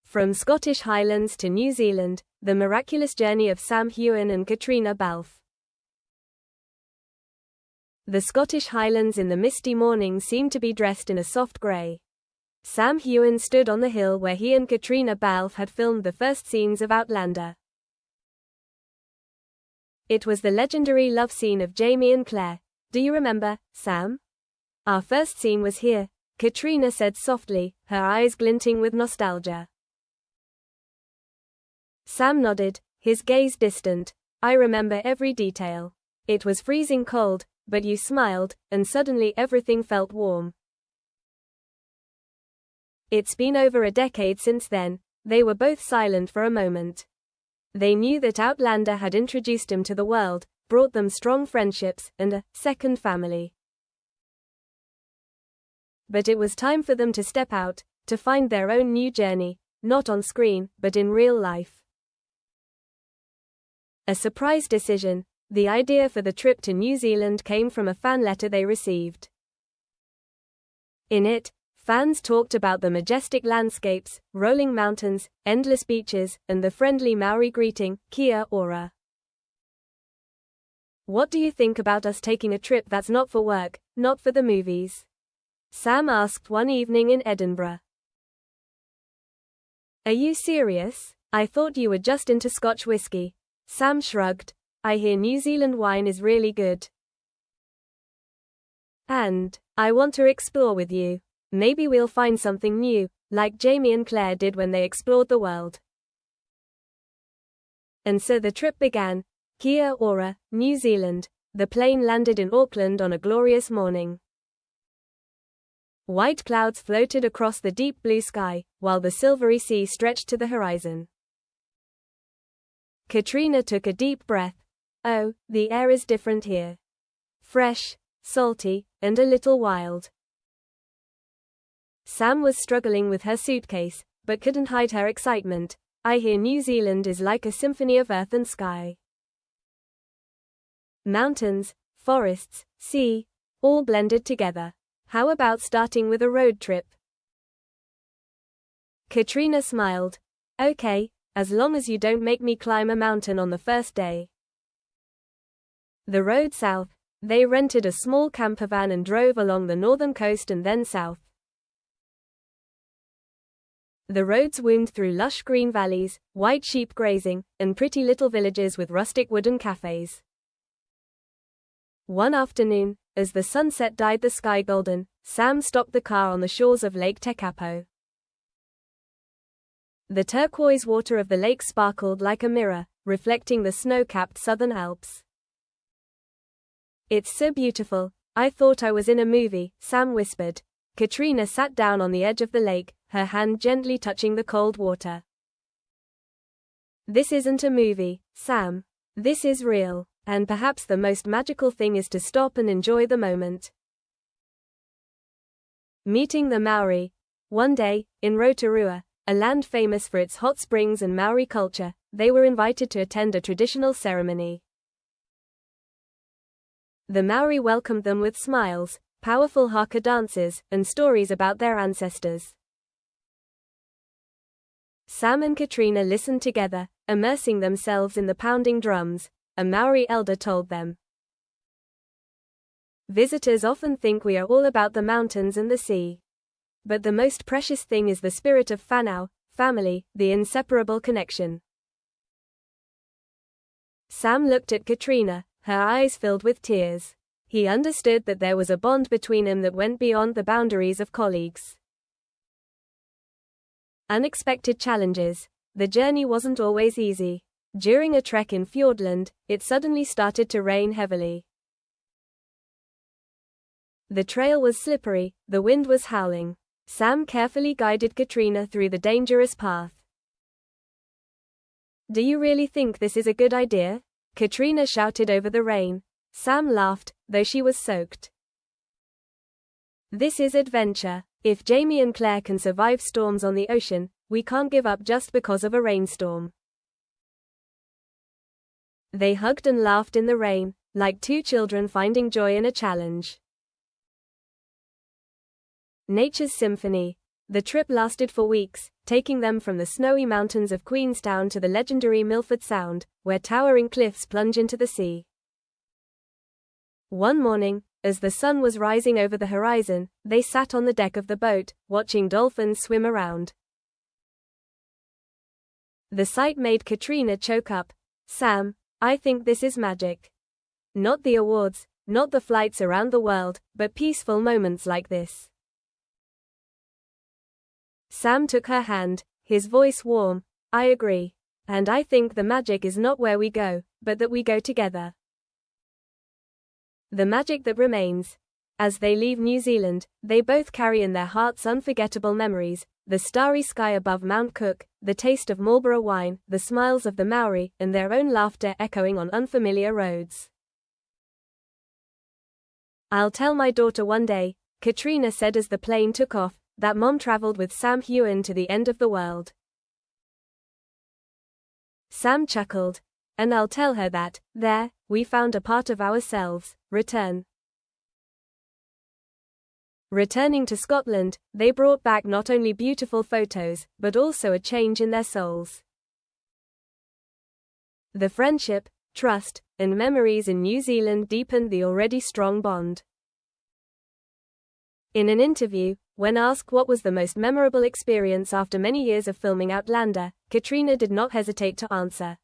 From Scottish Highlands to New Zealand, the miraculous journey of Sam Heughan and Caitriona Balfe. The Scottish Highlands in the misty morning seemed to be dressed in a soft grey. Sam Heughan stood on the hill where he and Caitriona Balfe had filmed the first scenes of Outlander. It was the legendary love scene of Jamie and Claire. "Do you remember, Sam? Our first scene was here," Caitriona said softly, her eyes glinting with nostalgia. Sam nodded, his gaze distant. "I remember every detail. It was freezing cold, but you smiled, and suddenly everything felt warm." It's been over a decade since then. They were both silent for a moment. They knew that Outlander had introduced them to the world, brought them strong friendships, and a second family. But it was time for them to step out, to find their own new journey, not on screen, but in real life. A surprise decision. The idea for the trip to New Zealand came from a fan letter they received. In it, fans talked about the majestic landscapes, rolling mountains, endless beaches, and the friendly Maori greeting, "Kia ora." "What do you think about us taking a trip that's not for work, not for the movies?" Sam asked one evening in Edinburgh. "Are you serious? I thought you were just into Scotch whiskey." Sam shrugged. "I hear New Zealand wine is really good. And I want to explore with you. Maybe we'll find something new, like Jamie and Claire did when they explored the world." And so the trip began. Kia ora, New Zealand. The plane landed in Auckland on a glorious morning. White clouds floated across the deep blue sky, while the silvery sea stretched to the horizon. Caitriona took a deep breath. "Oh, the air is different here. Fresh, salty, and a little wild." Sam was struggling with her suitcase, but couldn't hide her excitement. "I hear New Zealand is like a symphony of earth and sky. Mountains, forests, sea, all blended together. How about starting with a road trip?" Caitriona smiled. "Okay, as long as you don't make me climb a mountain on the first day." The road south. They rented a small campervan and drove along the northern coast and then south. The roads wound through lush green valleys, white sheep grazing, and pretty little villages with rustic wooden cafes. One afternoon, as the sunset dyed the sky golden, Sam stopped the car on the shores of Lake Tekapo. The turquoise water of the lake sparkled like a mirror, reflecting the snow-capped southern Alps. "It's so beautiful. I thought I was in a movie," Sam whispered. Caitriona sat down on the edge of the lake, her hand gently touching the cold water. "This isn't a movie, Sam. This is real. And perhaps the most magical thing is to stop and enjoy the moment." Meeting the Maori. One day, in Rotorua, a land famous for its hot springs and Maori culture, they were invited to attend a traditional ceremony. The Maori welcomed them with smiles, powerful haka dances, and stories about their ancestors. Sam and Caitriona listened together, immersing themselves in the pounding drums. A Maori elder told them, "Visitors often think we are all about the mountains and the sea. But the most precious thing is the spirit of whānau, family, the inseparable connection." Sam looked at Caitriona, her eyes filled with tears. He understood that there was a bond between them that went beyond the boundaries of colleagues. Unexpected challenges. The journey wasn't always easy. During a trek in Fiordland, it suddenly started to rain heavily. The trail was slippery, the wind was howling. Sam carefully guided Caitriona through the dangerous path. "Do you really think this is a good idea?" Caitriona shouted over the rain. Sam laughed, though she was soaked. "This is adventure. If Jamie and Claire can survive storms on the ocean, we can't give up just because of a rainstorm." They hugged and laughed in the rain, like two children finding joy in a challenge. Nature's symphony. The trip lasted for weeks, taking them from the snowy mountains of Queenstown to the legendary Milford Sound, where towering cliffs plunge into the sea. One morning, as the sun was rising over the horizon, they sat on the deck of the boat, watching dolphins swim around. The sight made Caitriona choke up. "Sam, I think this is magic. Not the awards, not the flights around the world, but peaceful moments like this." Sam took her hand, his voice warm. "I agree. And I think the magic is not where we go, but that we go together. The magic that remains." As they leave New Zealand, they both carry in their hearts unforgettable memories: the starry sky above Mount Cook, the taste of Marlborough wine, the smiles of the Maori, and their own laughter echoing on unfamiliar roads. "I'll tell my daughter one day," Caitriona said as the plane took off, "that Mom traveled with Sam Heughan to the end of the world." Sam chuckled. "And I'll tell her that, there, we found a part of ourselves." Returning to Scotland, they brought back not only beautiful photos, but also a change in their souls. The friendship, trust, and memories in New Zealand deepened the already strong bond. In an interview, when asked what was the most memorable experience after many years of filming Outlander, Caitriona did not hesitate to answer.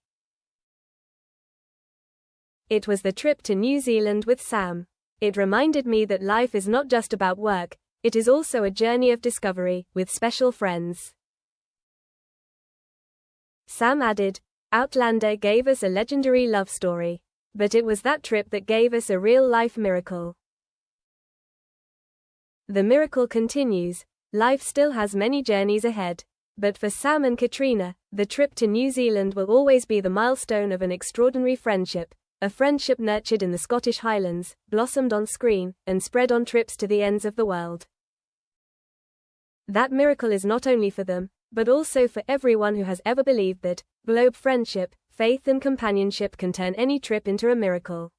"It was the trip to New Zealand with Sam. It reminded me that life is not just about work, it is also a journey of discovery, with special friends." Sam added, "Outlander gave us a legendary love story. But it was that trip that gave us a real-life miracle." The miracle continues. Life still has many journeys ahead. But for Sam and Caitriona, the trip to New Zealand will always be the milestone of an extraordinary friendship. A friendship nurtured in the Scottish Highlands, blossomed on screen, and spread on trips to the ends of the world. That miracle is not only for them, but also for everyone who has ever believed that globe friendship, faith and companionship can turn any trip into a miracle.